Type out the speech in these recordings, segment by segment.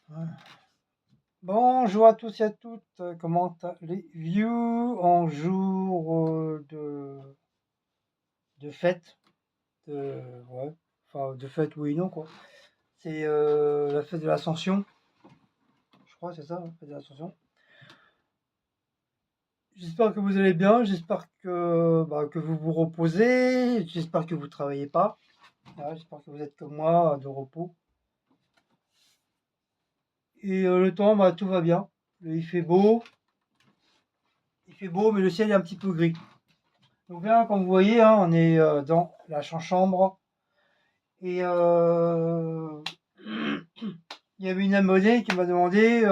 Ouais. Bonjour à tous et à toutes, comment allez-vous en jour de fête, ouais, enfin de fête oui et non quoi. C'est la fête de l'Ascension, je crois c'est ça, la fête de l'Ascension. J'espère que vous allez bien, j'espère que vous vous reposez, j'espère que vous travaillez pas. Voilà, j'espère que vous êtes comme moi, de repos. Et le temps, tout va bien. Il fait beau, mais le ciel est un petit peu gris. Donc là, comme vous voyez, hein, on est dans la chambre. Et il y avait une abonnée qui m'a demandé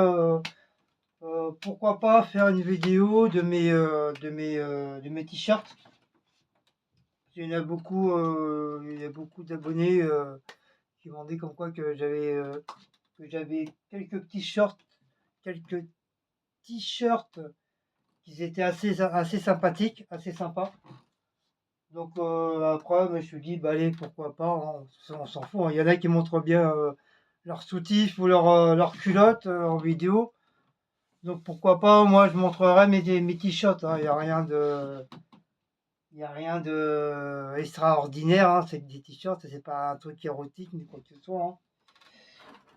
pourquoi pas faire une vidéo de mes t-shirts. Il y a beaucoup d'abonnés qui m'ont dit comme quoi que j'avais quelques t-shirts qui étaient assez sympathiques, assez sympas. Donc après, je me suis dit, bah allez, pourquoi pas, hein, on s'en fout, hein. Il y en a qui montrent bien leur soutif ou leur culotte en vidéo. Donc pourquoi pas, moi je montrerai mes t-shirts, hein. Il y a rien de extraordinaire, hein. C'est que des t-shirts, c'est pas un truc érotique ni quoi que ce soit, hein.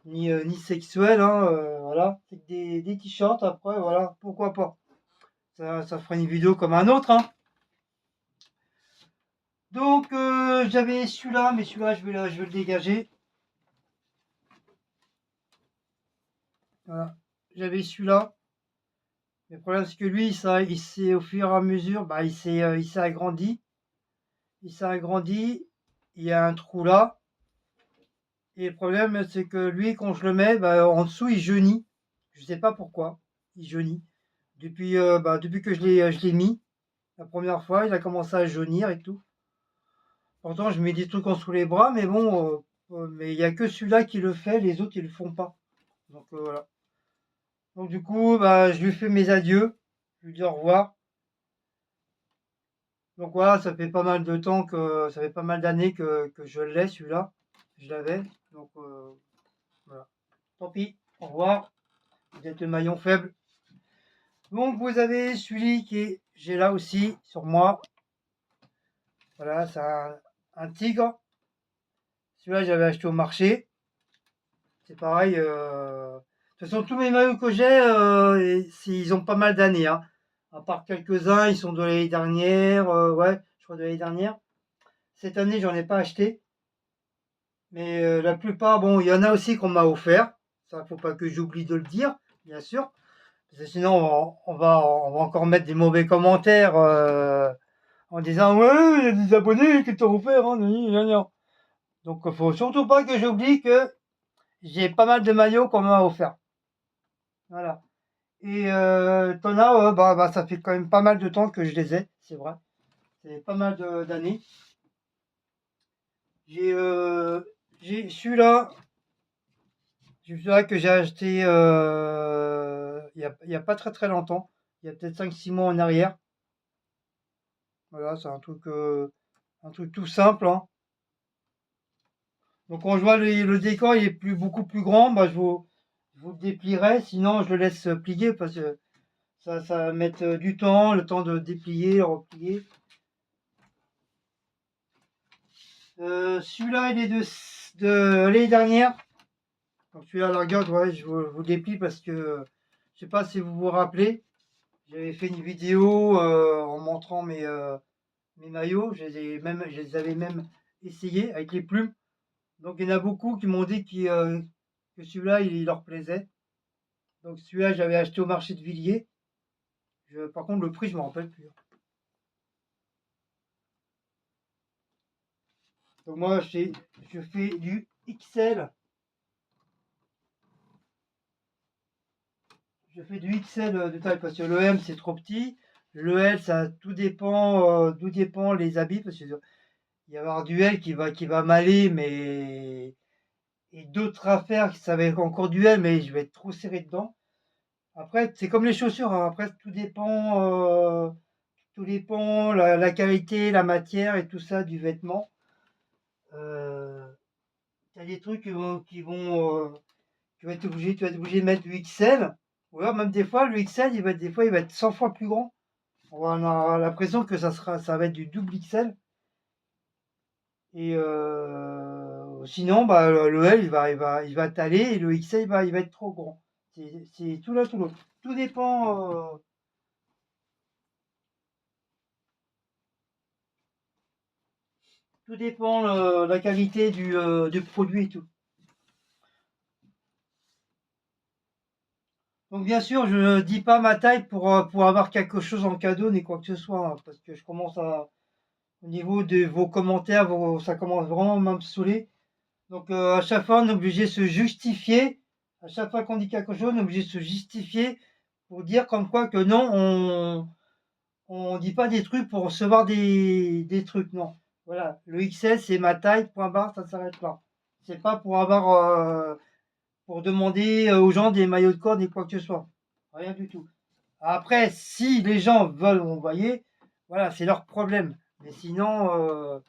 Ni sexuel, hein, voilà. C'est que des t-shirts, après, voilà, pourquoi pas. Ça fera une vidéo comme un autre, hein. Donc j'avais celui-là, mais celui-là je vais le dégager. Voilà. J'avais celui-là. Le problème, c'est que lui, il s'est au fur et à mesure, il s'est agrandi. Il s'est agrandi. Il y a un trou là. Et le problème, c'est que lui, quand je le mets, en dessous, il jaunit. Je sais pas pourquoi. Il jaunit. Depuis que je l'ai mis, la première fois, il a commencé à jaunir et tout. Pourtant, je mets des trucs en dessous les bras, mais bon, mais il y a que celui-là qui le fait, les autres, ils le font pas. Donc voilà. Donc du coup, je lui fais mes adieux. Je lui dis au revoir. Donc voilà, ça fait pas mal de temps ça fait pas mal d'années que je l'ai celui-là. Je l'avais. Donc voilà. Tant pis. Au revoir. Vous êtes le maillon faible. Donc vous avez celui qui j'ai là aussi sur moi. Voilà, c'est un tigre. Celui-là, j'avais acheté au marché. C'est pareil. De toute façon, tous mes maillots que j'ai, ils ont pas mal d'années, hein. À part quelques-uns, ils sont de l'année dernière. Ouais, je crois de l'année dernière. Cette année, j'en ai pas acheté. Mais la plupart, bon, il y en a aussi qu'on m'a offert. Ça, faut pas que j'oublie de le dire, bien sûr. Parce que sinon, on va encore mettre des mauvais commentaires en disant ouais, il y a des abonnés qui t'ont offert. Hein, donc, il faut surtout pas que j'oublie que j'ai pas mal de maillots qu'on m'a offert. Voilà. Et t'en as, ça fait quand même pas mal de temps que je les ai, c'est vrai. C'est pas mal d'années. J'ai euh, j'ai celui-là. C'est celui-là que j'ai acheté il y a pas très très longtemps. Il y a peut-être 5 6 mois en arrière. Voilà, c'est un truc tout simple, hein. Donc quand je vois le décor, il est beaucoup plus grand, je vous le déplierai. Sinon, je le laisse plier parce que ça va mettre du temps, le temps de déplier, replier. Celui-là, il est de l'année dernière. Donc celui-là, la regarde, ouais, vous le déplie parce que je sais pas si vous vous rappelez. J'avais fait une vidéo en montrant mes maillots. Je les avais même essayés avec les plumes. Donc il y en a beaucoup qui m'ont dit que celui-là, il leur plaisait. Donc celui-là, j'avais acheté au marché de Villiers. Par contre, le prix, je me rappelle plus. Donc moi, je fais du XL. Je fais du XL de taille parce que le M, c'est trop petit. Le L, ça tout dépend d'où dépend les habits parce qu'il y a avoir du L qui va m'aller, mais et d'autres affaires qui savaient encore du L, mais je vais être trop serré dedans. Après, c'est comme les chaussures, hein. Après, tout dépend la qualité, la matière et tout ça du vêtement. Euh, Il y a des trucs qui vont tu vas être obligé de mettre du XL. Ou alors même des fois, le XL, des fois, il va être 100 fois plus grand. On a l'impression que ça va être du double XL. Et sinon, bah, le L, il va taler et le XL, il va être trop grand. C'est tout l'un tout l'autre. Tout dépend. Tout dépend la qualité du produit et tout. Donc bien sûr, je ne dis pas ma taille pour avoir quelque chose en cadeau ni quoi que ce soit, hein, parce que je commence à, au niveau de vos commentaires, ça commence vraiment à me saouler. Donc à chaque fois, on est obligé de se justifier. À chaque fois qu'on dit quelque chose, on est obligé de se justifier pour dire comme quoi que non, on dit pas des trucs pour recevoir des trucs, non. Voilà, le XL, c'est ma taille, point barre, ça s'arrête là. C'est pas pour avoir pour demander aux gens des maillots de corde et quoi que ce soit. Rien du tout. Après, si les gens veulent m'envoyer, voilà, c'est leur problème. Mais sinon,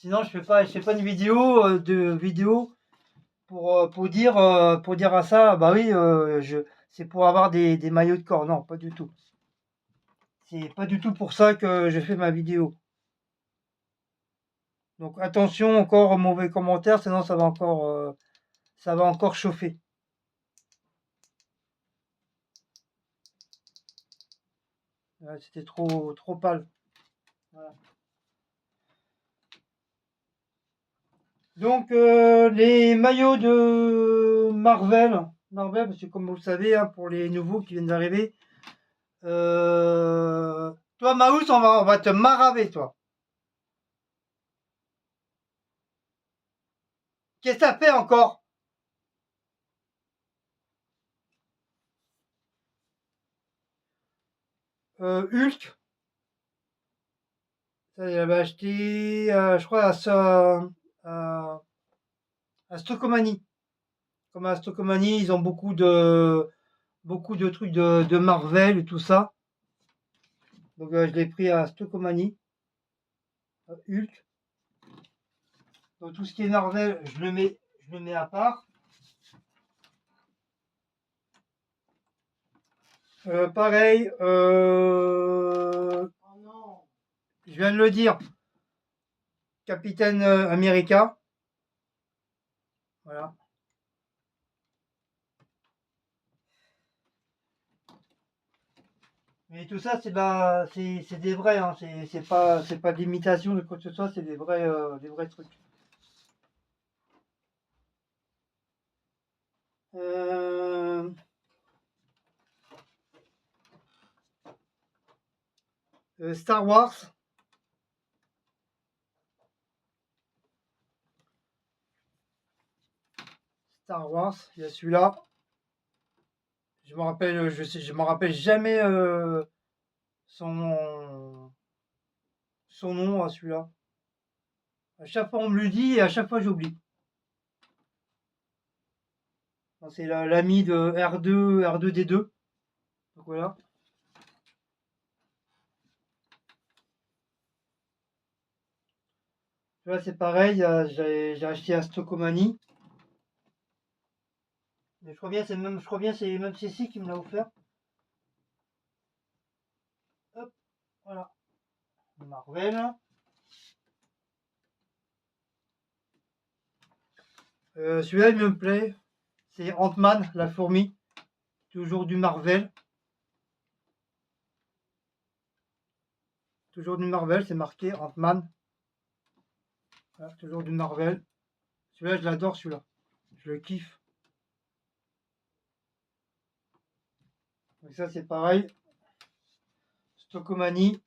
je fais pas une vidéo pour dire à ça, bah oui, c'est pour avoir des maillots de corps. Non, pas du tout. C'est pas du tout pour ça que je fais ma vidéo. Donc attention encore aux mauvais commentaires, sinon ça va encore chauffer. Ouais, c'était trop pâle. Voilà. Donc les maillots de Marvel, parce que comme vous le savez, hein, pour les nouveaux qui viennent d'arriver, toi Maus, on va te maraver, toi. Qu'est-ce que ça fait encore? Hulk, ça il avait acheté, je crois, à, à Stocomanie. Comme à Stocomanie, ils ont beaucoup de trucs de Marvel et tout ça. Donc je l'ai pris à Stocomanie, Hulk. Donc tout ce qui est Marvel, je le mets à part. Pareil, je viens de le dire, Capitaine America. Voilà. Mais tout ça, c'est des vrais, hein. C'est pas de l'imitation de quoi que ce soit, c'est des vrais trucs. Euh, Star Wars. Star Wars, il y a celui-là. Je me rappelle jamais son, son nom à celui-là. À chaque fois on me le dit et à chaque fois j'oublie. C'est l'ami de R2D2. Donc voilà. Là c'est pareil, j'ai acheté à Stocomanie. Mais je crois bien c'est même Cécile qui me l'a offert. Hop, voilà. Marvel. Celui-là il me plaît. C'est Ant-Man, la fourmi. Toujours du Marvel. Toujours du Marvel, c'est marqué Ant-Man. Voilà, toujours du Marvel. Celui-là, je l'adore, celui-là. Je le kiffe. Donc ça, c'est pareil. Stockomanie.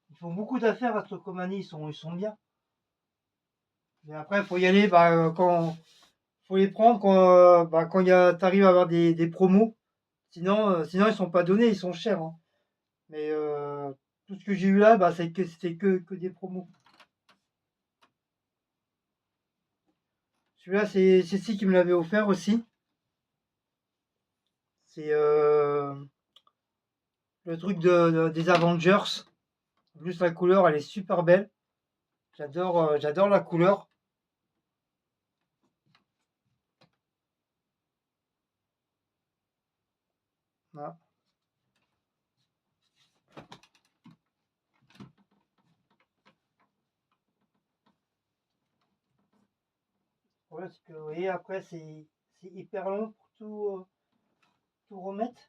Ils font beaucoup d'affaires à Stockomanie, ils sont bien. Mais après, il faut y aller faut les prendre quand t'arrives à avoir des promos. Sinon, ils sont pas donnés, ils sont chers, hein. Mais tout ce que j'ai eu là, bah, c'était que des promos. Celui-là, c'est Cécile qui me l'avait offert aussi. C'est le truc des Avengers. En plus, la couleur, elle est super belle. j'adore la couleur. Voilà. Voilà, parce que vous voyez, après, c'est hyper long pour tout remettre.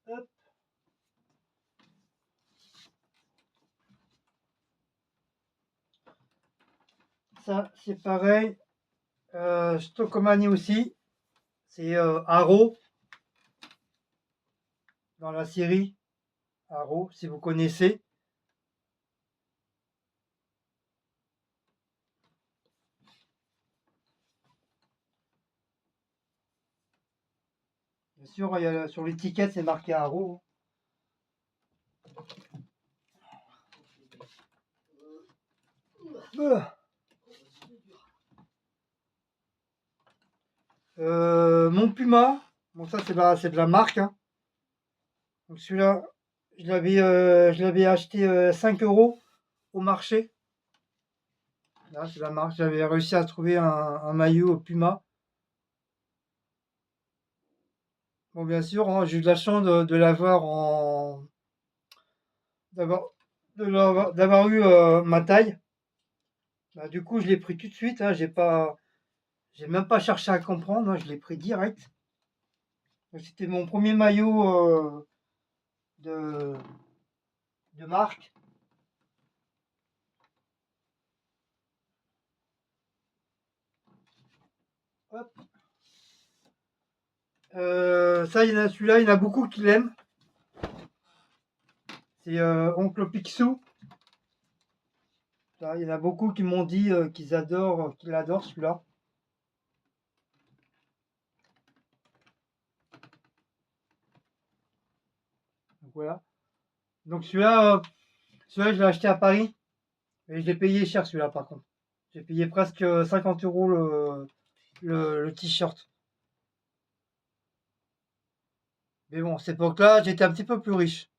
Hop. Ça, c'est pareil. Stockomanie aussi. C'est Arrow dans la série Arrow, si vous connaissez. Bien sûr, sur l'étiquette, c'est marqué Arrow. Mon Puma, bon ça c'est de la marque, hein. Donc celui-là, je l'avais acheté 5 € au marché. Là, c'est la marque. J'avais réussi à trouver un maillot Puma. Bon, bien sûr, hein, j'ai eu de la chance de l'avoir d'avoir, d'avoir eu ma taille. Bah, du coup, je l'ai pris tout de suite, hein, j'ai même pas cherché à comprendre, hein, je l'ai pris direct. Donc, c'était mon premier maillot de, de marque. Hop. Ça, celui-là, il y en a beaucoup qui l'aiment. C'est Oncle Picsou. Ça, il y en a beaucoup qui m'ont dit qu'ils l'adorent celui-là. Donc voilà. Donc celui-là, je l'ai acheté à Paris. Et je l'ai payé cher celui-là par contre. J'ai payé presque 50 € le t-shirt. Mais bon, à cette époque-là, j'étais un petit peu plus riche.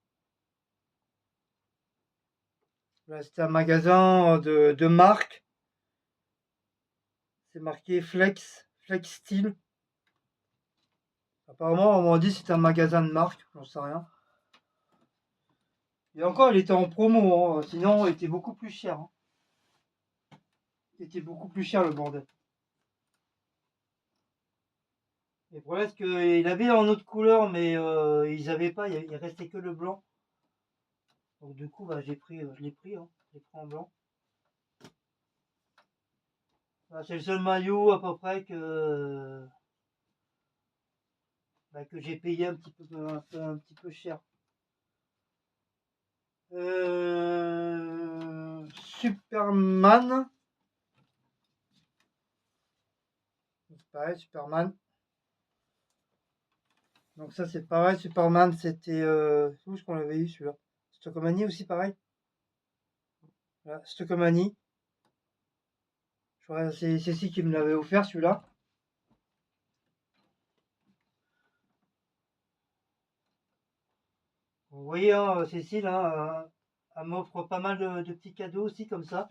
Là, c'était un magasin de marque. C'est marqué Flex Steel. Apparemment, on m'a dit que c'était un magasin de marque, j'en sais rien. Et encore, il était en promo, hein. Sinon, il était beaucoup plus cher, hein. Il était beaucoup plus cher le bordel. Et le problème, c'est qu'il avait en autre couleur, mais ils avaient pas, il restait que le blanc. Donc du coup, bah, je l'ai pris, hein. Je l'ai pris en blanc. Bah, c'est le seul maillot à peu près que j'ai payé un petit peu cher. Superman. C'est pareil, Superman. Donc ça c'est pareil, Superman c'était... où est-ce qu'on l'avait eu celui-là? Stockomanie aussi pareil. Voilà, Stockomanie. Je crois que c'est Cécile qui me l'avait offert celui-là. Vous voyez, hein, Cécile, hein, elle m'offre pas mal de petits cadeaux aussi comme ça,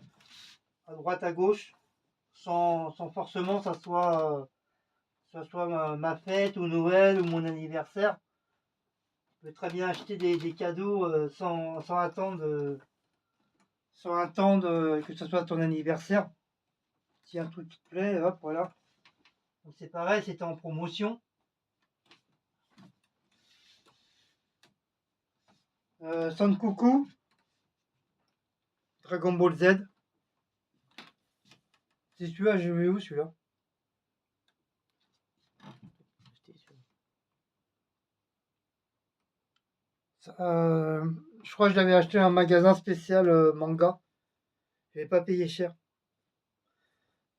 à droite, à gauche, sans forcément ça soit ma fête ou Noël ou mon anniversaire. Je peux très bien acheter des cadeaux sans attendre que ce soit ton anniversaire. Si un truc te plaît, hop, voilà. Donc c'est pareil, c'était en promotion. Son Coucou, Dragon Ball Z. C'est celui-là, je vais où celui-là? Je crois que je l'avais acheté à un magasin spécial manga. Je n'avais pas payé cher.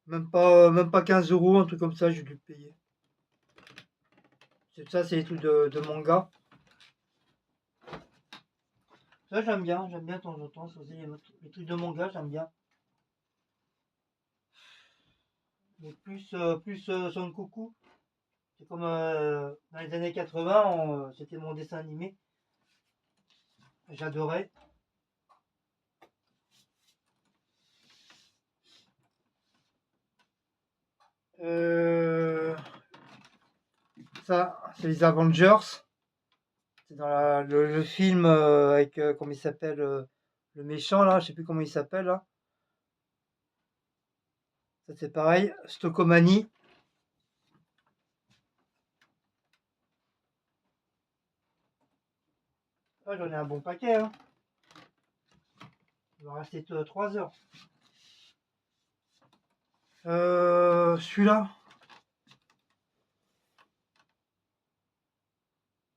Même pas 15 €, un truc comme ça, j'ai dû le payer. Ça, c'est les trucs de manga. Ça, j'aime bien de temps en temps. Ça aussi, les trucs de manga, j'aime bien. Mais plus Son Coucou. C'est comme dans les années 80, c'était mon dessin animé. J'adorais. Ça, c'est les Avengers. C'est dans le film avec, comment il s'appelle, le méchant là, je sais plus comment il s'appelle là. Ça c'est pareil. Stockomanie. Ah, j'en ai un bon paquet, hein. Il va rester 3 heures. Celui-là.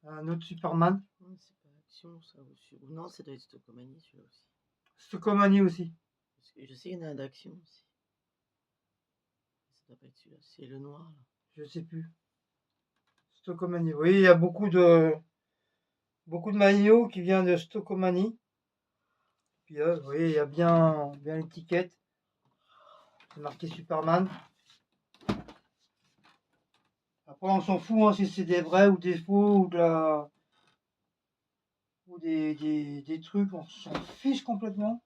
Un autre Superman. C'est pas Action, ça aussi. Ou non, ça doit être Stockomanie, celui-là aussi. Stockomanie aussi. Parce que je sais qu'il y en a un d'Action aussi. Ça doit pas être celui-là. C'est le noir, là. Je sais plus. Stockomanie. Oui, il y a beaucoup de maillots qui viennent de Stockomanie. Puis vous voyez, il y a bien l'étiquette. C'est marqué Superman. Après, on s'en fout hein, si c'est des vrais ou des faux ou des trucs, on s'en fiche complètement.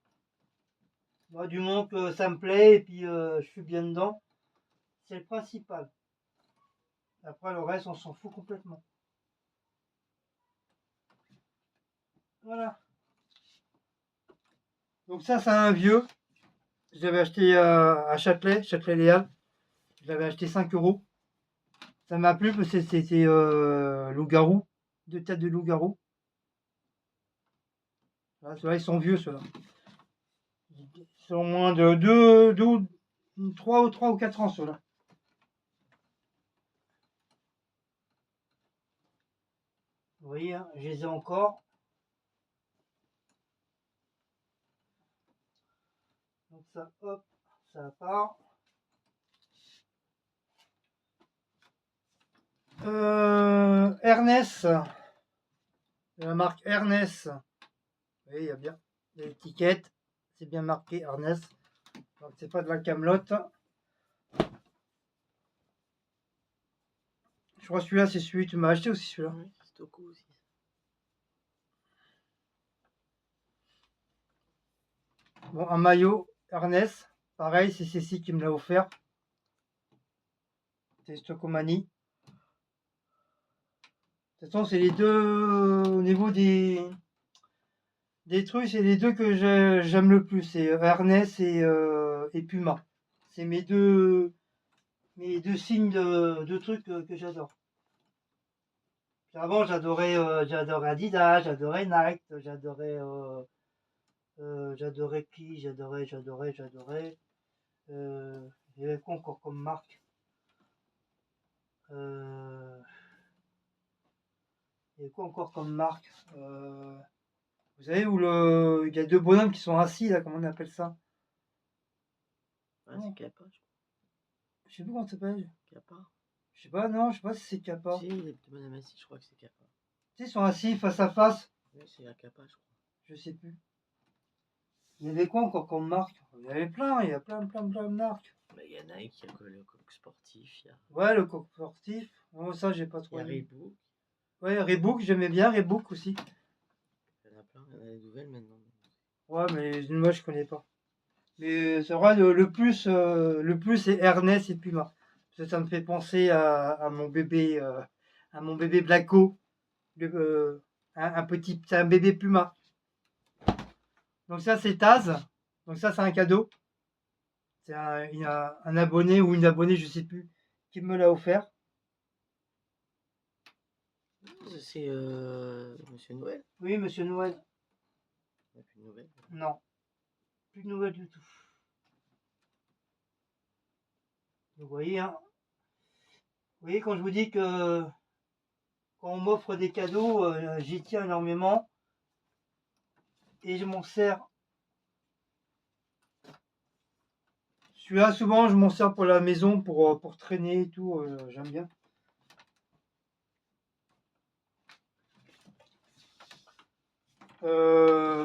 Moi, du moment que ça me plaît et puis je suis bien dedans, c'est le principal. Après, le reste, on s'en fout complètement. Voilà. Donc ça, c'est un vieux. Je l'avais acheté à Châtelet-Léal. Je l'avais acheté 5 euros. Ça m'a plu parce que c'était loup-garou. 2 têtes de loup-garou. Voilà, ceux-là, ils sont vieux, ceux-là. Ils sont moins de 3 ou 4 ans, ceux-là. Vous voyez, hein, je les ai encore. Donc ça, hop, ça part. Ernest, de la marque Ernest. Oui, il y a bien l'étiquette, c'est bien marqué Ernest. Donc c'est pas de la camelote. Je crois que celui-là, c'est celui que tu m'as acheté aussi, celui-là. Oui, c'est Stocko aussi. Bon, un maillot Ernest, pareil, c'est Cécile qui me l'a offert. C'est Stockomanie. De toute façon, c'est les deux au niveau des trucs, c'est les deux que j'aime le plus. C'est Ernest et Puma. C'est mes deux signes de trucs que j'adore. Avant, j'adorais Adidas, j'adorais Nike, j'adorais qui, j'adorais. Il y avait quoi encore comme marque? Il y avait quoi encore comme marque? Vous savez où il y a deux bonhommes qui sont assis là, comment on appelle ça? Ah, c'est Kappa, je crois. Je sais plus comment ça s'appelle. Kappa. Je sais pas, non, je sais pas si c'est Kappa. Si, les deux bonhommes assis, je crois que c'est Kappa. Tu sais, ils sont assis face à face. Oui, c'est à Kappa, je crois. Je sais plus. Il y avait quoi encore comme marque? Il y avait plein, il y a plein de marques. Il y a Nike, il y a le coq sportif, il y a... Ouais, le coq sportif. Oh, ça, j'ai pas trop Il y a aimé. Reebok. Ouais, Reebok, j'aimais bien Reebok aussi. Il y en a plein, il y en a des nouvelles maintenant. Ouais, mais moi, je connais pas. Mais c'est vrai, le plus, c'est Ernest et Puma. Parce que ça me fait penser à mon bébé, Blacko. C'est un bébé Puma. Donc ça, c'est Taz. Donc ça, c'est un cadeau. C'est un abonné ou une abonnée, je sais plus, qui me l'a offert. C'est Monsieur Noël. Oui, Monsieur Noël. Il n'y a plus de nouvelles. Non, plus de nouvelles du tout. Vous voyez, hein. Vous voyez, quand je vous dis que quand on m'offre des cadeaux, j'y tiens énormément. Et je m'en sers. Celui-là, souvent, je m'en sers pour la maison, pour traîner et tout. J'aime bien.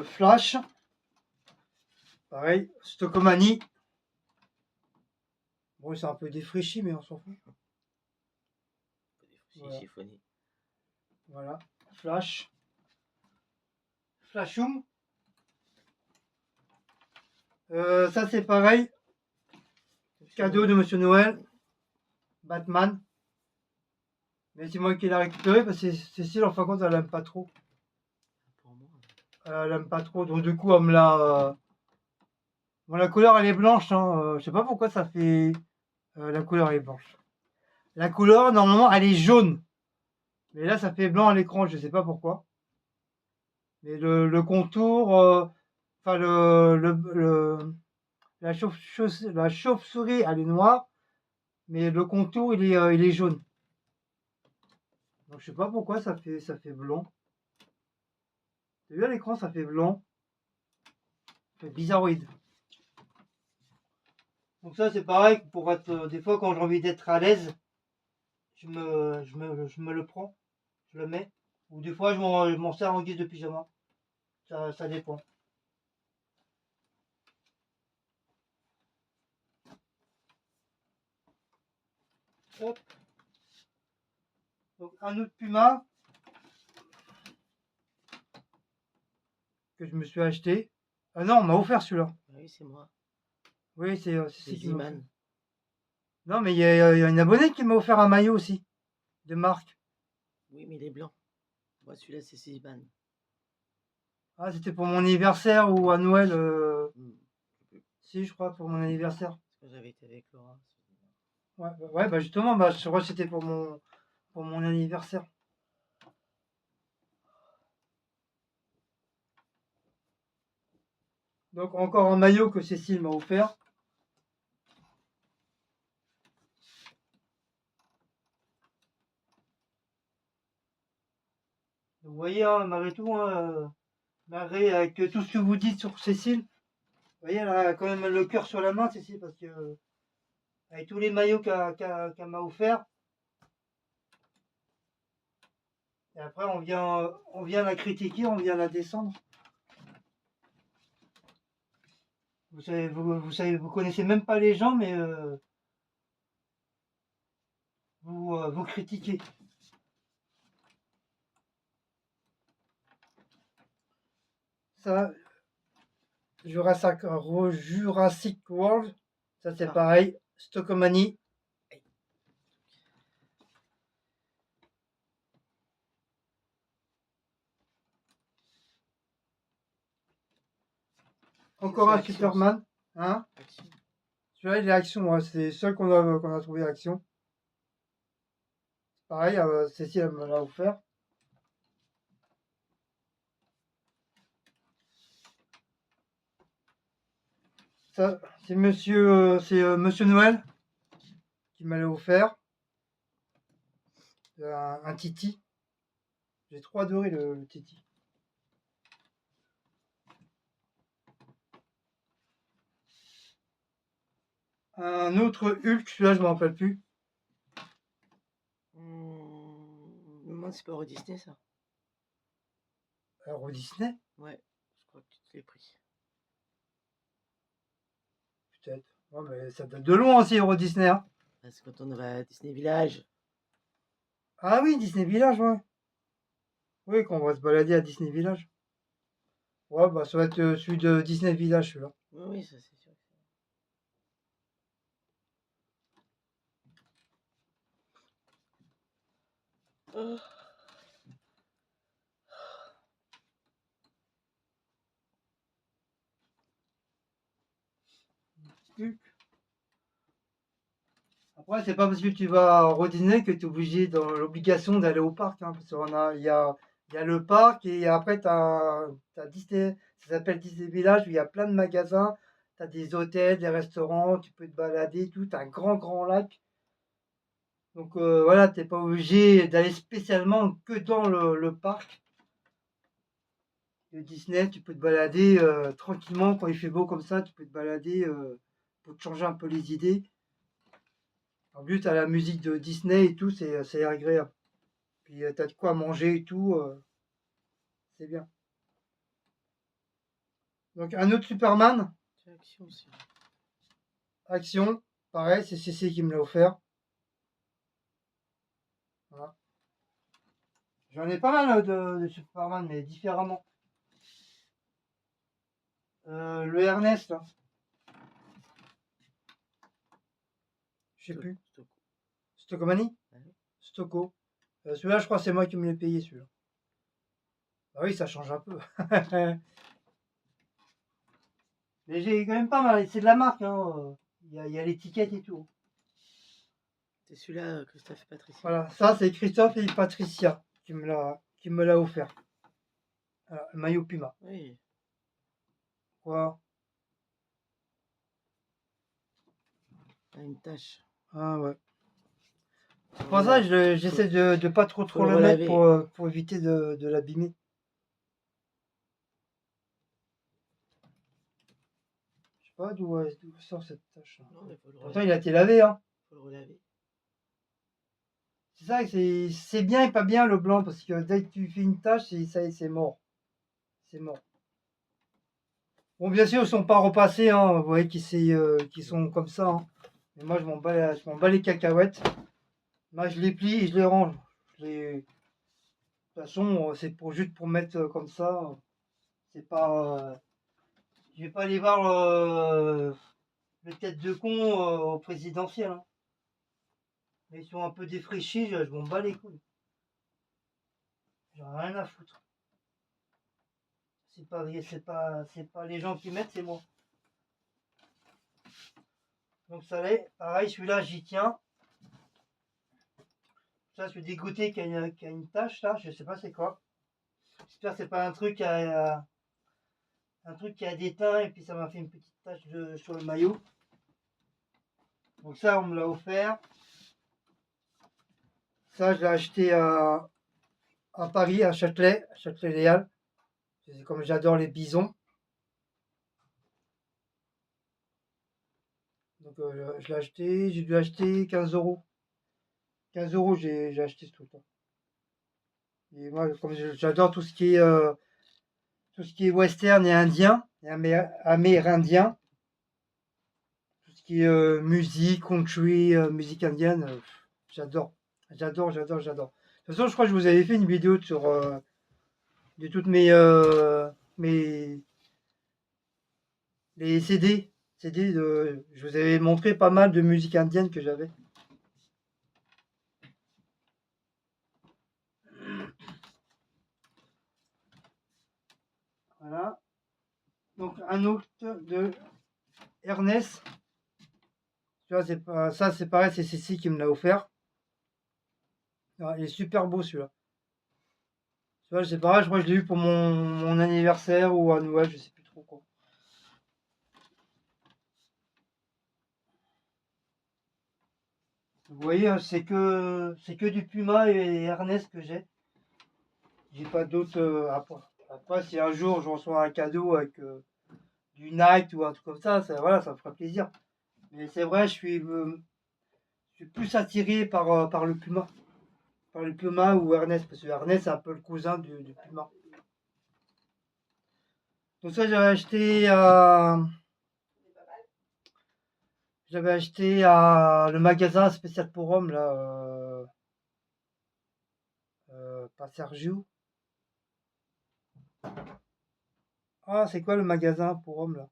Flash. Pareil. Stockomanie. Bon, c'est un peu défraîchi, mais on s'en fout. C'est Voilà. chiffonné. Voilà. Flash. Flashum. Ça c'est pareil. Cadeau de Monsieur Noël. Batman. Mais c'est moi qui l'ai récupéré parce que Cécile, en fin de compte, elle aime pas trop. Pour moi. Elle aime pas trop. Donc du coup, elle me l'a... Bon, la couleur, elle est blanche. Hein. Je sais pas pourquoi ça fait... la couleur, elle est blanche. La couleur, normalement, elle est jaune. Mais là, ça fait blanc à l'écran. Je sais pas pourquoi. Mais le contour... Enfin, la chauve-souris, elle est noire. Mais le contour, il est jaune. Donc je sais pas pourquoi ça fait blanc. T'as vu à l'écran, ça fait blanc. Ça fait bizarroïde. Donc ça c'est pareil pour être des fois quand j'ai envie d'être à l'aise, je me le prends, je le mets. Ou des fois je m'en sers en guise de pyjama. Ça dépend. Hop. Donc un autre Puma que je me suis acheté. Ah non, on m'a offert celui-là. Oui, c'est moi. Oui, c'est C'est qui m'a offert. Ziman. Non, mais il y a une abonnée qui m'a offert un maillot aussi, de marque. Oui, mais il est blanc. Moi, celui-là, c'est Ziman. Ah, c'était pour mon anniversaire ou à Noël. Hmm. Si, je crois, pour mon anniversaire. Parce que j'avais été avec Laura. Ouais, bah justement, bah, je crois que c'était pour mon anniversaire. Donc encore un maillot que Cécile m'a offert. Donc, vous voyez, hein, malgré tout, hein, malgré avec tout ce que vous dites sur Cécile, vous voyez, elle a quand même le cœur sur la main, Cécile, parce que avec tous les maillots qu'elle m'a offert, et après on vient la critiquer, on vient la descendre. Vous connaissez même pas les gens, mais vous critiquez. Ça, Jurassic World, ça c'est pareil. Stockomanie. Encore un Superman. Hein? Action. Celui-là, il est action. Ouais. C'est le seul qu'on a trouvé action. Pareil, Cécile elle me l'a offert. Ça, c'est Monsieur Noël qui me l'a offert. Un Titi. J'ai trop adoré le Titi. Un autre Hulk, celui-là, je me rappelle plus. Moi, c'est pas Euro Disney, ça. Euro Disney? Ouais, je crois que tu te l'es pris. Peut-être. Ouais, mais ça date de loin aussi, Euro Disney. Hein. C'est quand on va à Disney Village. Ah oui, Disney Village, ouais. Oui, qu'on va se balader à Disney Village. Ouais, bah ça va être celui de Disney Village, celui-là. Oui, oui, ça c'est sûr. Oh. Après, c'est pas parce que tu vas à Disney que tu es obligé dans l'obligation d'aller au parc. Hein, parce il y a le parc et après, tu as Disney, ça s'appelle Disney Village où il y a plein de magasins. Tu as des hôtels, des restaurants, tu peux te balader, tout. Un grand lac. Donc voilà, tu n'es pas obligé d'aller spécialement que dans le parc de Disney. Tu peux te balader tranquillement quand il fait beau comme ça. Tu peux te balader pour te changer un peu les idées. En plus, t'as la musique de Disney et tout, c'est agréable. Puis t'as de quoi manger et tout, c'est bien. Donc un autre Superman, C'est Action aussi. action, pareil, c'est CC qui me l'a offert. Voilà. J'en ai pas mal de Superman, mais différemment. Le Ernest, là. Je sais plus. Stockomanie? Ouais. Stocco. Celui-là, je crois que c'est moi qui me l'ai payé, celui-là. Bah oui, ça change un peu. Mais j'ai quand même pas mal. C'est de la marque, hein. Il y a l'étiquette et tout. C'est celui-là, Christophe et Patricia. Voilà, ça c'est Christophe et Patricia qui me l'a offert. Voilà, le maillot Puma. Oui. Quoi? Ah, une tache. Ah ouais. C'est pour ça que j'essaie de pas trop faut le le mettre relaver. pour éviter de l'abîmer. Je sais pas d'où sort cette tache. Non, mais faut le Pourtant relaver. il a été lavé, hein. Faut le relaver. C'est ça que c'est bien et pas bien le blanc parce que dès que tu fais une tache, ça y est, c'est mort. C'est mort. Bon, bien sûr, ils sont pas repassés, hein. Vous voyez qu'ils sont comme ça, hein. Mais moi, je m'en bats les cacahuètes. Moi, je les plie et je les range. De toute façon, c'est juste pour mettre comme ça. C'est pas. Je vais pas aller voir le tête de con au présidentiel, hein. Mais ils sont un peu défraîchis, je m'en bats les couilles. J'en ai rien à foutre. C'est pas les gens qui mettent, c'est moi. Donc ça l'est. Pareil, celui-là, j'y tiens. Ça, je suis dégoûté qu'il y a une tache là, je sais pas c'est quoi. J'espère que c'est pas un truc qui a déteint et puis ça m'a fait une petite tache sur le maillot. Donc ça, on me l'a offert. Ça, je l'ai acheté à Paris, à Châtelet-Léal. Comme j'adore les bisons. Donc je l'ai acheté, j'ai dû acheter 15 euros. 15 euros, j'ai acheté ce truc-là. Et moi, comme j'adore tout ce qui est western et indien, et amérindien, tout ce qui est musique, country, musique indienne, j'adore. J'adore. De toute façon, je crois que je vous avais fait une vidéo sur de toutes les CD. Je vous avais montré pas mal de musique indienne que j'avais. Voilà. Donc un autre de Ernest. Tu vois, ça c'est pareil, c'est Cécile qui me l'a offert. Ah, il est super beau celui-là. Tu vois, c'est pareil, je crois que je l'ai eu pour mon anniversaire ou à Noël, je sais plus trop quoi. Vous voyez, hein, c'est que du Puma et Ernest que j'ai. J'ai pas d'autres. Après, si un jour je reçois un cadeau avec du Nike ou un truc comme ça, voilà, ça me ferait plaisir. Mais c'est vrai, je suis plus attiré par le Puma. Par le Puma ou Ernest, parce que Ernest c'est un peu le cousin du Puma. Donc ça j'avais acheté à le magasin spécial pour hommes là, pas Sergio. Ah, c'est quoi le magasin pour hommes là?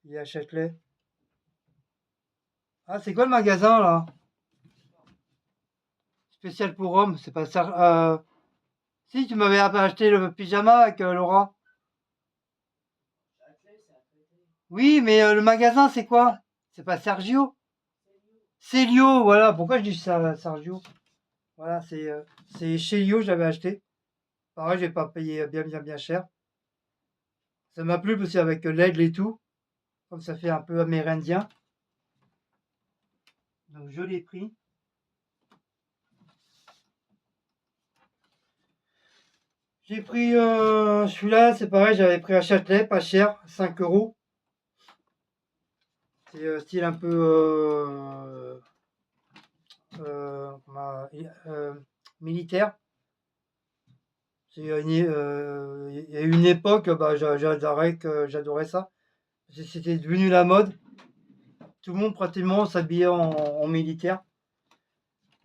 Il est à Châtelet. Ah, c'est quoi le magasin là? Spécial pour hommes, c'est pas ça. Si, tu m'avais acheté le pyjama avec Laura. Oui, mais le magasin, c'est quoi? C'est pas Sergio? Célio, voilà. Pourquoi je dis ça, Sergio? Voilà, c'est chez Lio, j'avais acheté. Pareil, j'ai pas payé bien cher. Ça m'a plu parce qu'avec l'aigle et tout, comme ça fait un peu amérindien. Donc je l'ai pris. J'ai pris celui-là, c'est pareil, j'avais pris à Châtelet, pas cher, 5 euros. C'est style un peu militaire. Il y a une époque, bah, j'adorais ça. C'était devenu la mode. Tout le monde pratiquement s'habillait en militaire.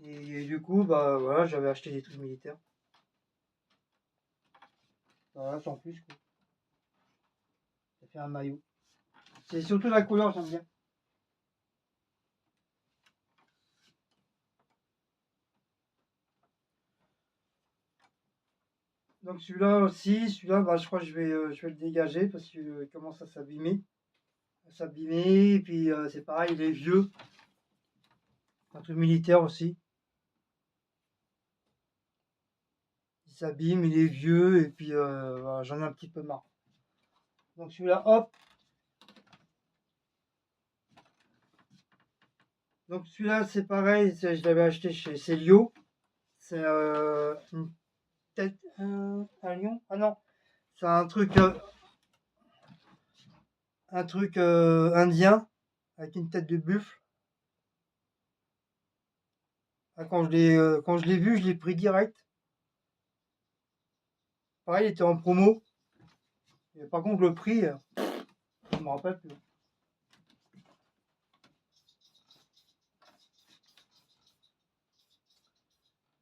Et du coup, bah voilà, j'avais acheté des trucs militaires. Voilà, sans plus, quoi. Ça fait un maillot. C'est surtout la couleur, j'aime bien. Donc celui-là aussi, celui-là, bah, je crois que je vais le dégager parce qu'il commence à s'abîmer. Et puis c'est pareil, il est vieux. Un truc militaire aussi. Il s'abîme, il est vieux, et puis voilà, j'en ai un petit peu marre. Donc celui-là, hop. Donc celui-là, c'est pareil, je l'avais acheté chez Célio. C'est une tête, un lion. Ah non, c'est un truc indien avec une tête de buffle. Ah, quand je l'ai vu, je l'ai pris direct. Pareil, il était en promo. Et par contre, le prix, je me rappelle plus.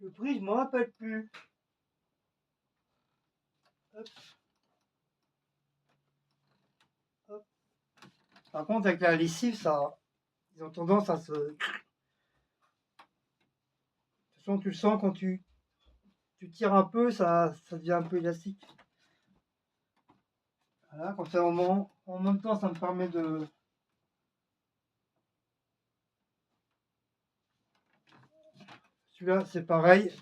Le prix, je me rappelle plus. Hop, hop. Par contre, avec la lessive, ça, ils ont tendance à se. De toute façon, tu le sens quand tu tires un peu, ça devient un peu élastique. Voilà, comme ça, en même temps, ça me permet de. Celui-là, c'est pareil,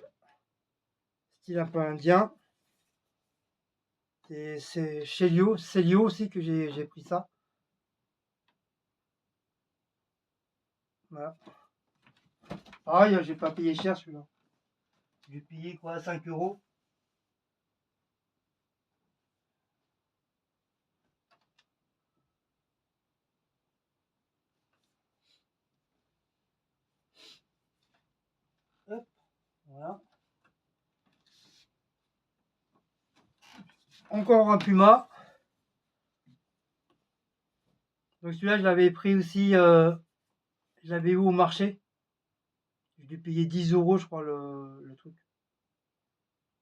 style un peu indien. Et c'est Célio aussi que j'ai pris ça. Voilà. Pareil, j'ai pas payé cher celui-là. J'ai payé quoi, 5 euros. Hop, voilà. Encore un Puma. Donc celui-là, je l'avais pris aussi, je l'avais eu au marché. J'ai dû payer 10 euros, je crois, le truc.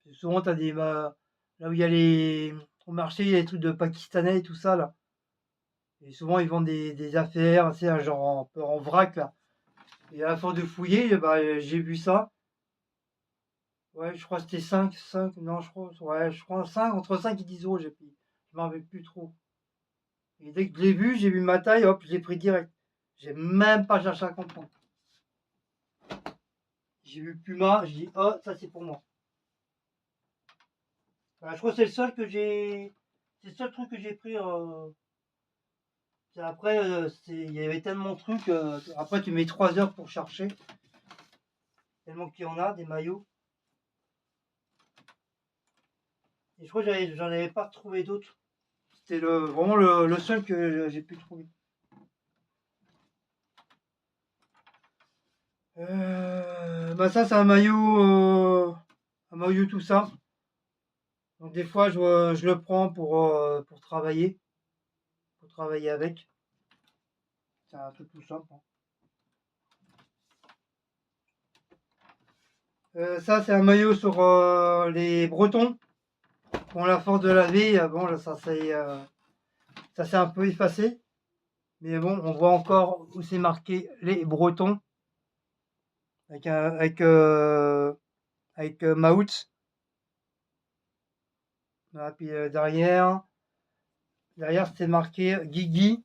Et souvent, t'as des. Là où il y a les. Au marché, il y a des trucs de pakistanais et tout ça, là. Et souvent, ils vendent des affaires, c'est un genre un peu en vrac, là. Et à la force de fouiller, bah, j'ai vu ça. Ouais, je crois que c'était 5 non, je crois 5 entre 5 et 10 euros, j'ai payé. Je m'en rappelle plus trop. Et dès que je l'ai vu, j'ai vu ma taille, hop, je l'ai pris direct. J'ai même pas cherché à comprendre. J'ai vu Puma, j'ai dit, oh, ça c'est pour moi. Bah, je crois que c'est le seul que j'ai. C'est le seul truc que j'ai pris. Après, il y avait tellement de trucs. Après, tu mets 3 heures pour chercher. Tellement qu'il y en a, des maillots. Et je crois que j'en avais pas trouvé d'autres. C'était vraiment le seul que j'ai pu trouver. Bah ça, c'est un maillot tout simple. Donc des fois, je le prends pour travailler avec. C'est un truc tout simple, hein. Ça, c'est un maillot sur les Bretons. Bon, la force de laver, bon, là, ça s'est un peu effacé. Mais bon, on voit encore où c'est marqué les Bretons. Avec Maouts. Voilà, puis derrière c'est marqué Guigui.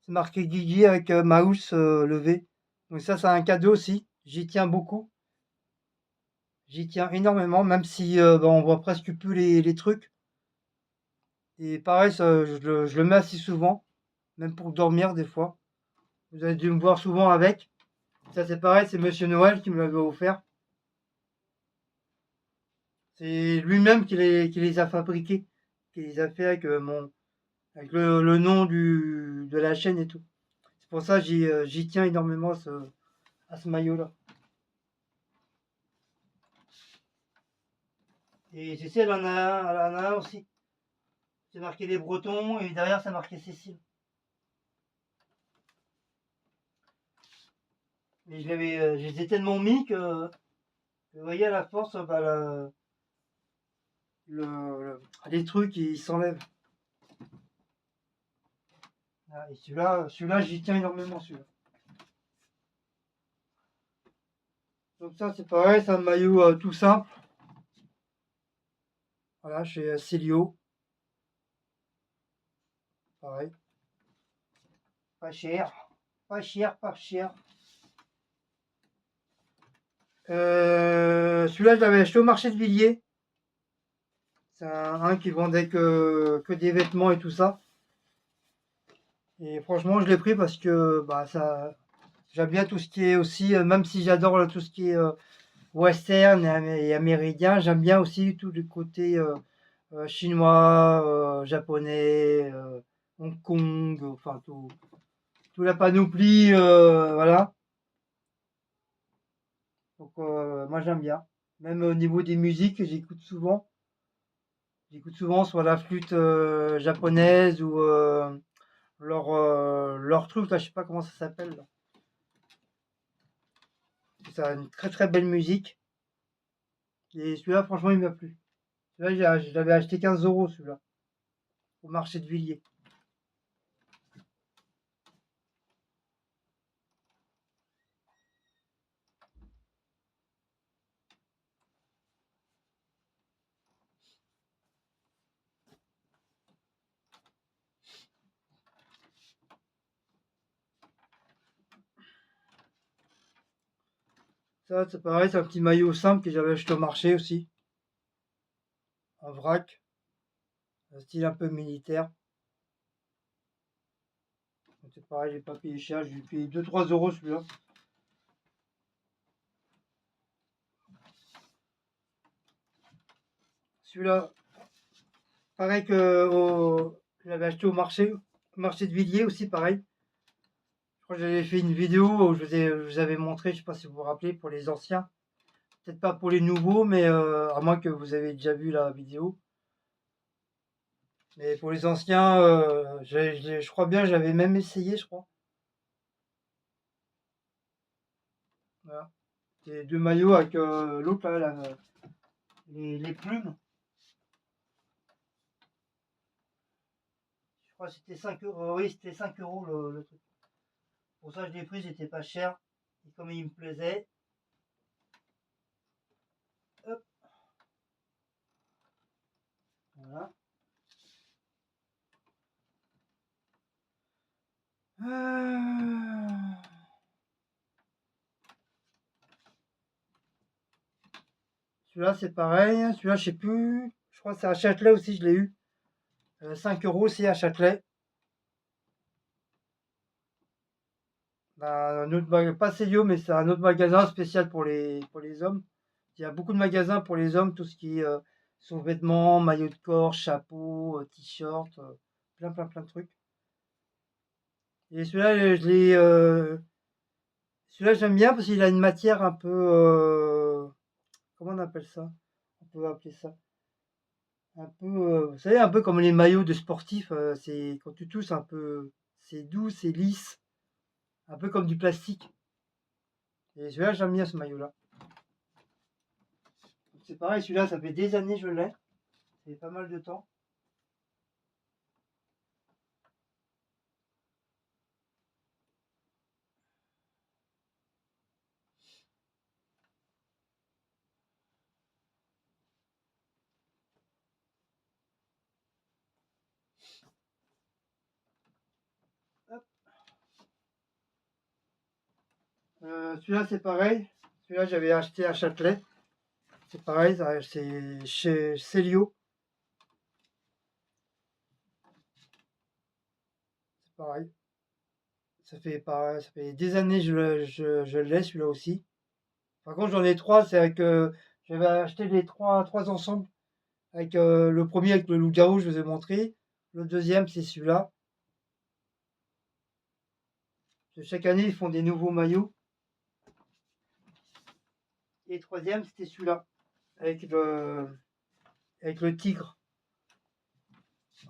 C'est marqué Guigui avec Maouts levé. Donc ça, c'est un cadeau aussi. J'y tiens beaucoup. J'y tiens énormément, même si bah, on voit presque plus les trucs. Et pareil, ça, je le mets assez souvent, même pour dormir des fois. Vous avez dû me voir souvent avec. Ça, c'est pareil, c'est Monsieur Noël qui me l'avait offert. C'est lui-même qui les a fabriqués, qui les a fait avec avec le nom de la chaîne et tout. C'est pour ça que j'y tiens énormément à ce maillot-là. Et tu sais, elle en a un aussi. C'est marqué les Bretons et derrière c'est marqué Cécile. Et je les ai tellement mis que vous voyez à la force, bah, les trucs ils s'enlèvent. Ah, et celui-là, j'y tiens énormément celui-là. Donc ça c'est pareil, c'est un maillot tout simple. Voilà, chez Célio. Pareil. Pas cher. Pas cher, pas cher. Celui-là, je l'avais acheté au marché de Villiers. C'est un qui vendait que des vêtements et tout ça. Et franchement, je l'ai pris parce que bah, ça, j'aime bien tout ce qui est aussi, même si j'adore tout ce qui est western et américain, j'aime bien aussi tout le côté chinois, japonais, Hong Kong, enfin tout la panoplie, voilà. Donc moi j'aime bien. Même au niveau des musiques, j'écoute souvent. J'écoute souvent soit la flûte japonaise ou leur truc, là, je sais pas comment ça s'appelle. Là. C'est une très très belle musique. Et celui-là, franchement, il m'a plu. Celui-là, je l'avais acheté 15 € celui-là, au marché de Villiers. Ça, c'est pareil, c'est un petit maillot simple que j'avais acheté au marché aussi, en vrac, un style un peu militaire. Donc c'est pareil, j'ai pas payé cher, j'ai payé 2-3 € celui-là. Celui-là, pareil je l'avais acheté au marché de Villiers aussi, pareil. Je crois que j'avais fait une vidéo où je vous avais montré, je sais pas si vous vous rappelez, pour les anciens. Peut-être pas pour les nouveaux, mais à moins que vous avez déjà vu la vidéo. Mais pour les anciens, je crois bien, j'avais même essayé, je crois. Voilà. C'est deux maillots avec l'autre là, les plumes. Je crois que c'était 5 €. Oui, c'était 5 € le truc. Pour ça, je l'ai pris, c'était pas cher. Et comme il me plaisait, hop, voilà. Ah. Celui-là, c'est pareil. Celui-là, je sais plus. Je crois que c'est à Châtelet aussi, je l'ai eu. 5 € aussi à Châtelet. Un autre pas Célio, mais c'est un autre magasin spécial pour les hommes. Il y a beaucoup de magasins pour les hommes, tout ce qui est sous-vêtements, maillots de corps, chapeaux, t-shirts, plein de trucs. Et celui-là, celui-là j'aime bien parce qu'il a une matière un peu, comment on appelle ça? On peut appeler ça un peu, vous savez, un peu comme les maillots de sportifs. C'est quand tu touches un peu, c'est doux, c'est lisse, un peu comme du plastique. Et celui-là, j'aime bien ce maillot-là. C'est pareil, celui-là, ça fait des années que je l'ai. Ça fait pas mal de temps. Hop. Celui-là, c'est pareil. Celui-là, j'avais acheté à Châtelet. C'est pareil, c'est chez Célio. C'est pareil. Ça fait des années que je l'ai, celui-là aussi. Par contre, j'en ai trois. C'est avec. J'avais acheté les trois ensemble. Avec le premier avec le loup-garou, je vous ai montré. Le deuxième, c'est celui-là. Chaque année, ils font des nouveaux maillots. Et le troisième, c'était celui-là. Avec le tigre.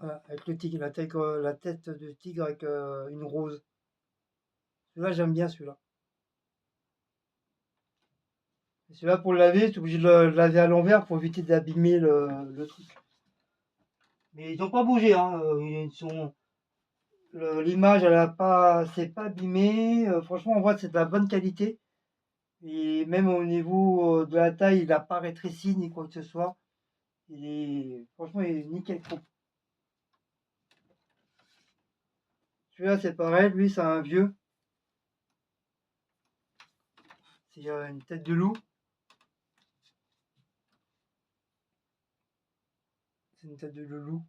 Voilà, avec le tigre, la tête de tigre avec une rose. Celui-là, j'aime bien celui-là. Et celui-là, pour le laver, tu es obligé de le laver à l'envers pour éviter d'abîmer le truc. Mais ils n'ont pas bougé, hein. Ils sont, l'image, elle a pas, c'est pas abîmé. Franchement, on voit que c'est de la bonne qualité. Et même au niveau de la taille, il n'a pas rétréci ni quoi que ce soit. Franchement, il est nickel pro. Celui-là, c'est pareil. Lui, c'est un vieux. C'est une tête de loup. C'est une tête de loup.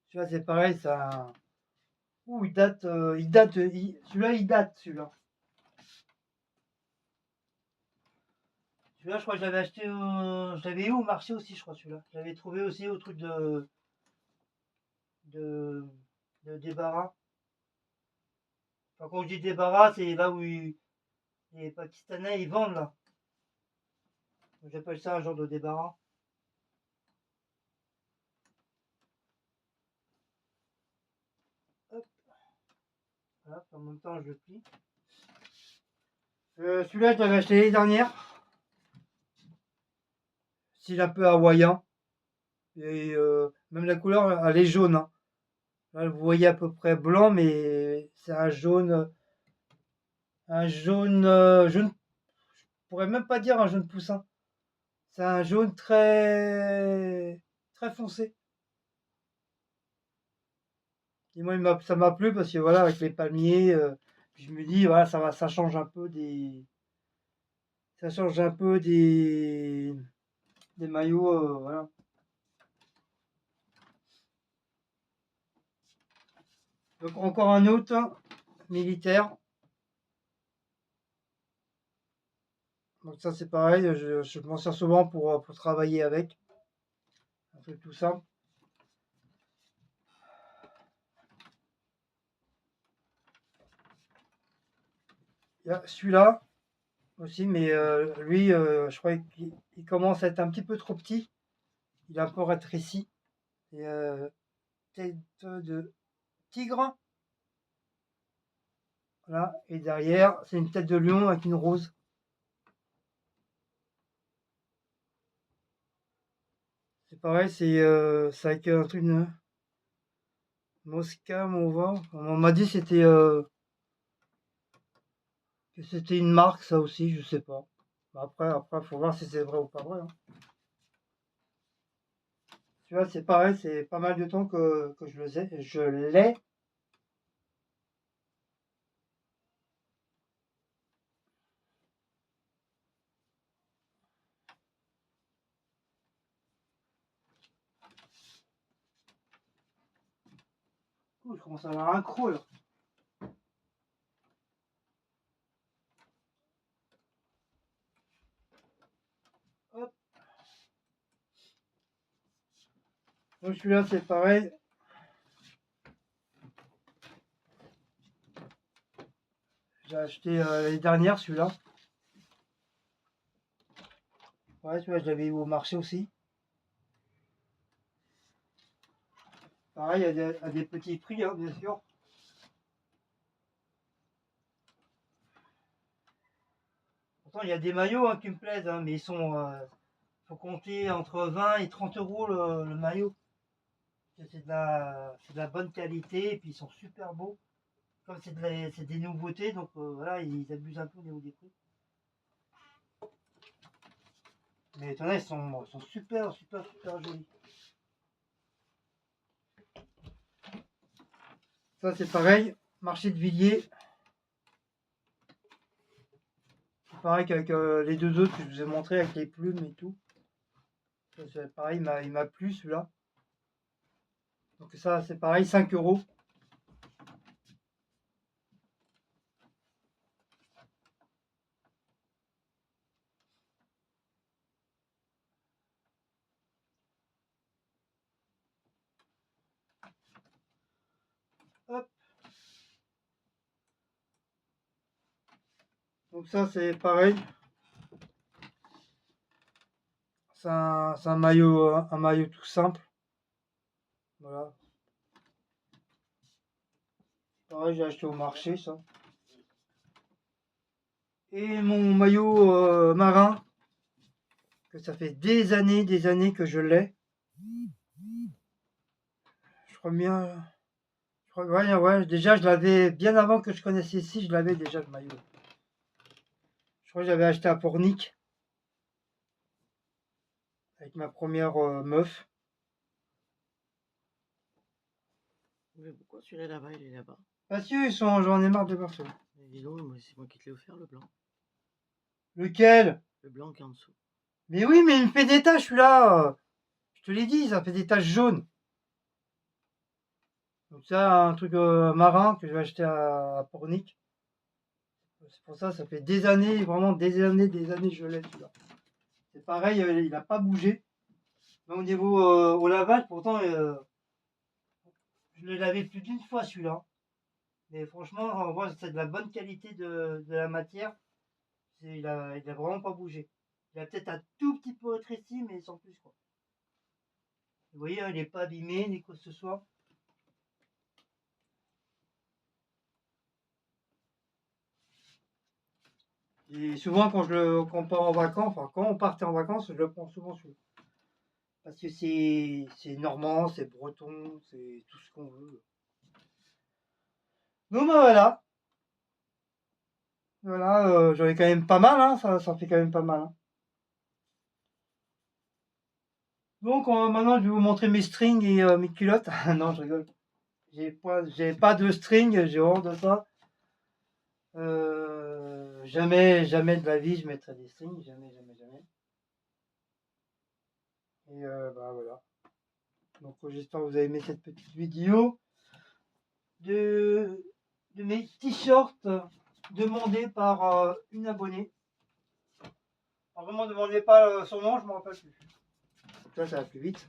Celui-là, c'est pareil. Ça. Ouh, il date. Celui-là, il date, celui-là. Celui-là, je crois que je l'avais acheté. Je l'avais eu au marché aussi, je crois, celui-là. Je l'avais trouvé aussi au truc de, de débarras. Enfin, quand je dis débarras, c'est là où les Pakistanais ils vendent là. J'appelle ça un genre de débarras. Hop, voilà, en même temps je le plie. Celui-là, je l'avais acheté l'année dernière. Style un peu hawaïen. Et même la couleur, elle est jaune, hein. Là, vous voyez à peu près blanc, mais c'est un jaune. Un jaune. Jaune. Je pourrais même pas dire un jaune poussin. C'est un jaune très. Très foncé. Et moi, ça m'a plu parce que voilà, avec les palmiers, puis je me dis, voilà, ça change un peu des maillots, voilà. Donc encore un autre militaire. Donc ça c'est pareil, je m'en sers souvent pour travailler avec. Un truc tout simple. Il y a celui-là aussi, mais lui, je crois qu'il commence à être un petit peu trop petit. Il est un peu rétréci. Et tête de tigre. Voilà. Et derrière, c'est une tête de lion avec une rose. C'est pareil, c'est avec un truc de Mosca, Mova. On m'a dit que c'était une marque, ça aussi, je sais pas. Après, faut voir si c'est vrai ou pas vrai, hein. Tu vois, c'est pareil, c'est pas mal de temps que je le ai. Je l'ai. Ouh, je commence à avoir un croc là. Hop. Donc celui-là, c'est pareil. J'ai acheté l'année dernière celui-là. Ouais, celui-là, je l'avais eu au marché aussi. Pareil, à des petits prix, hein, bien sûr. Pourtant, il y a des maillots hein, qui me plaisent, hein, mais ils sont. Faut compter entre 20 et 30 euros le maillot. C'est de la bonne qualité et puis ils sont super beaux. Comme c'est des nouveautés, donc voilà, ils abusent un peu au niveau des prix. Mais étonnant, ils sont super, super, super jolis. Ça, c'est pareil. Marché de Villiers. C'est pareil qu'avec les deux autres que je vous ai montré avec les plumes et tout. Ça, c'est pareil, il m'a plu celui-là. Donc ça, c'est pareil, 5 euros. Hop. Donc ça, c'est pareil. C'est un maillot tout simple. Voilà. Pareil, j'ai acheté au marché ça. Et mon maillot marin, que ça fait des années que je l'ai. Je crois bien. Ouais, déjà je l'avais bien avant que je connaisse ici, je l'avais déjà le maillot. Je crois que j'avais acheté à Pornic avec ma première meuf. Mais pourquoi celui-là là-bas, il est là-bas? Parce que j'en ai marre de voir ça. Mais dis donc, c'est moi qui te l'ai offert, le blanc. Lequel? Le blanc qui est en dessous. Mais oui, mais il me fait des taches celui-là. Je te l'ai dit, ça fait des taches jaunes. Donc ça, un truc marin que je vais acheter à Pornic. C'est pour ça, ça fait des années, vraiment des années, je l'ai celui-là. C'est pareil, il n'a pas bougé. Mais au niveau au lavage, pourtant, je l'ai lavé plus d'une fois celui-là. Mais franchement, on voit c'est de la bonne qualité de la matière. Il a vraiment pas bougé. Il a peut-être un tout petit peu rétréci, mais sans plus quoi. Vous voyez, hein, il n'est pas abîmé, ni quoi que ce soit. Et souvent quand quand on part en vacances, enfin quand on partait en vacances, je le prends souvent celui-là. Parce que c'est normand, c'est breton, c'est tout ce qu'on veut. Donc ben voilà. Voilà, j'en ai quand même pas mal, hein, ça fait quand même pas mal. Hein. Donc maintenant je vais vous montrer mes strings et mes culottes. Non, je rigole. J'ai pas de string, j'ai honte de ça. Jamais de la vie je mettrai des strings, jamais. Et bah voilà. Donc j'espère que vous avez aimé cette petite vidéo de, de mes t-shirts demandés par une abonnée. Alors, vraiment, ne demandez pas son nom, je m'en rappelle plus. Ça va plus vite.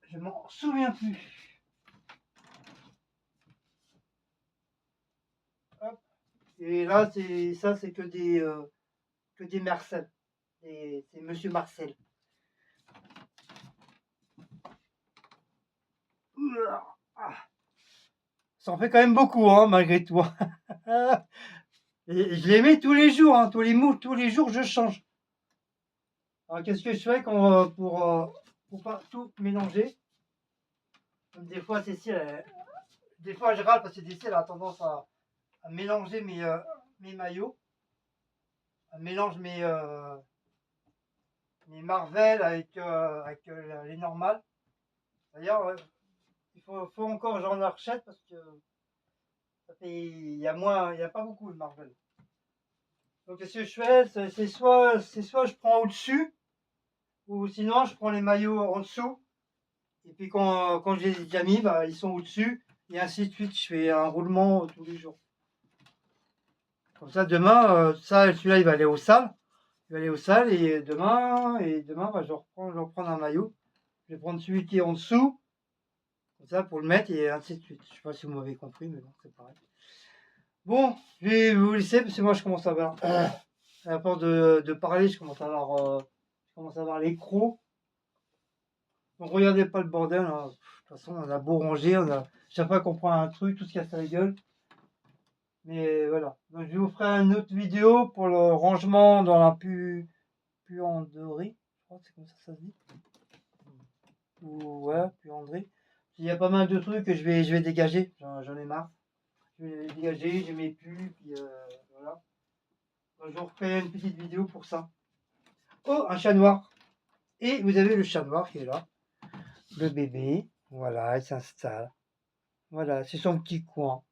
Je m'en souviens plus. Hop. Et là, c'est que des Marcel. C'est Monsieur Marcel. Ah. Ça en fait quand même beaucoup, hein, malgré tout. Et je les mets tous les jours, hein, tous les jours je change. Alors qu'est-ce que je fais pour pas tout mélanger? Des fois Cécile, des fois je râle parce que Cécile a tendance à mélanger mes maillots. Elle mélange mes Marvel avec les normales. D'ailleurs, il faut encore que j'en rachète parce que il y a pas beaucoup de Marvel. Donc ce que je fais, c'est soit je prends au-dessus, ou sinon je prends les maillots en dessous. Et puis quand je les ai déjà mis, bah, ils sont au-dessus. Et ainsi de suite, je fais un roulement tous les jours. Comme ça, demain, celui-là, il va aller au sale. Il va aller au sale et demain, bah, je vais reprendre un maillot. Je vais prendre celui qui est en dessous. Comme ça, pour le mettre et ainsi de suite. Je sais pas si vous m'avez compris, mais bon, c'est pareil. Bon, je vais vous laisser parce que moi, je commence à avoir... à force de parler, je commence à avoir les crocs. Donc regardez pas le bordel. Hein. De toute façon, on a beau ranger, chaque fois qu'on prend un truc, tout se casse la gueule. Mais voilà. Donc je vous ferai une autre vidéo pour le rangement dans la puanderie. Je crois que c'est comme ça se dit. Ou ouais, puanderie. Il y a pas mal de trucs que je vais dégager. J'en ai marre. Je vais les dégager, j'ai mes pulls, puis voilà. Donc, je vous refais une petite vidéo pour ça. Oh, un chat noir. Et vous avez le chat noir qui est là. Le bébé. Voilà, il s'installe. Voilà, c'est son petit coin.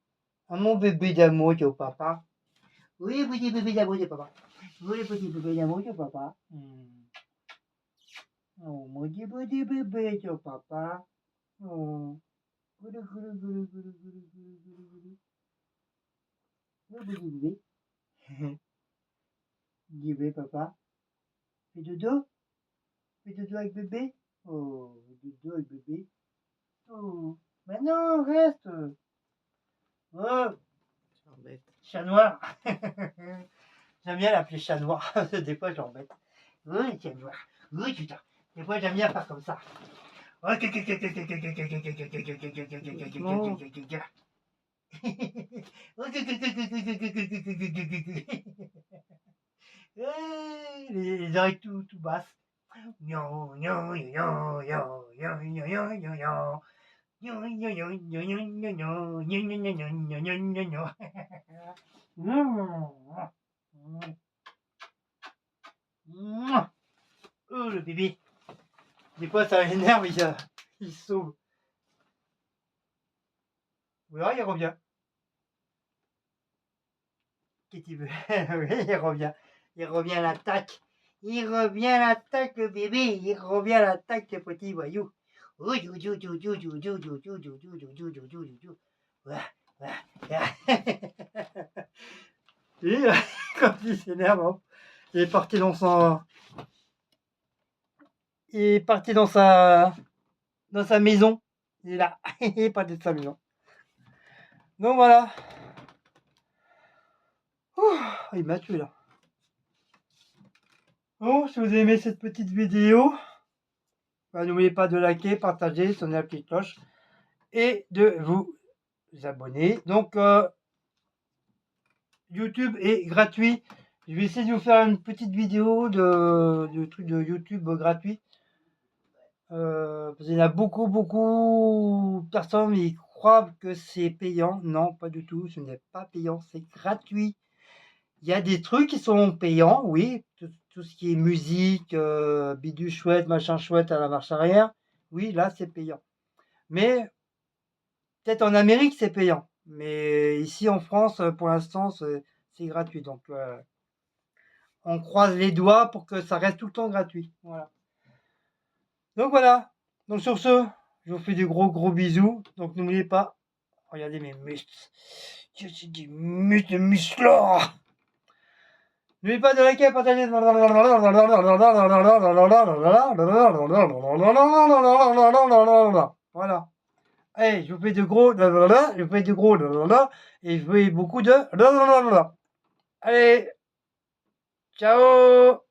Ah, mon bébé d'amour de papa. Oui, petit bébé d'amour de papa. Oui, petit bébé d'amour de papa. Oh, mon petit bébé de papa. Oh. Goulou, goulou, goulou, goulou, goulou, goulou, goulou, goulou. Oh, petit bébé. Bébé, papa. Fais dodo. Fais dodo avec bébé. Oh, dodo avec bébé. Oh. Mais non, reste. Oh, chat noir. J'aime bien l'appeler chat noir. Des fois, je l'embête. Oui, chat noir. Oui, putain. Des fois, j'aime bien faire comme ça. tout basse. Gna, gna, gna, gna, gna, gna, gna, gna, gna. Gna, gna, gna, gna, gna, gna, gna, gna, gna, gna, gna, gna, gna, gna. Oh, le bébé. Des fois, ça l'énerve, il sauve. Voilà, il revient. Qu'est-ce qu'il veut? Oui, il revient. Il revient à l'attaque. Il revient à l'attaque, le bébé. Il revient à l'attaque, le petit voyou. Et quand il s'énerve, il est parti dans son... Il est parti dans sa maison. Il est là. Il est parti de sa maison. Donc voilà. Ouh, il m'a tué là. Bon, si vous avez aimé cette petite vidéo, bah, n'oubliez pas de liker, partager, sonner la petite cloche et de vous abonner. Donc YouTube est gratuit. Je vais essayer de vous faire une petite vidéo de trucs de YouTube gratuit. Parce qu'il y en a beaucoup de personnes qui croient que c'est payant. Non, pas du tout. Ce n'est pas payant, c'est gratuit. Il y a des trucs qui sont payants, oui. Tout ce qui est musique, bidule chouette, machin chouette à la marche arrière. Oui, là, c'est payant. Mais peut-être en Amérique, c'est payant. Mais ici, en France, pour l'instant, c'est gratuit. Donc, on croise les doigts pour que ça reste tout le temps gratuit. Voilà. Donc, voilà. Donc, sur ce, je vous fais des gros bisous. Donc, n'oubliez pas, regardez mes muscles. J'ai des musclores. N'oubliez pas de liker, partager. Voilà. Allez, je vous fais de gros, je vous fais de gros, et je vous fais beaucoup de... Allez, ciao.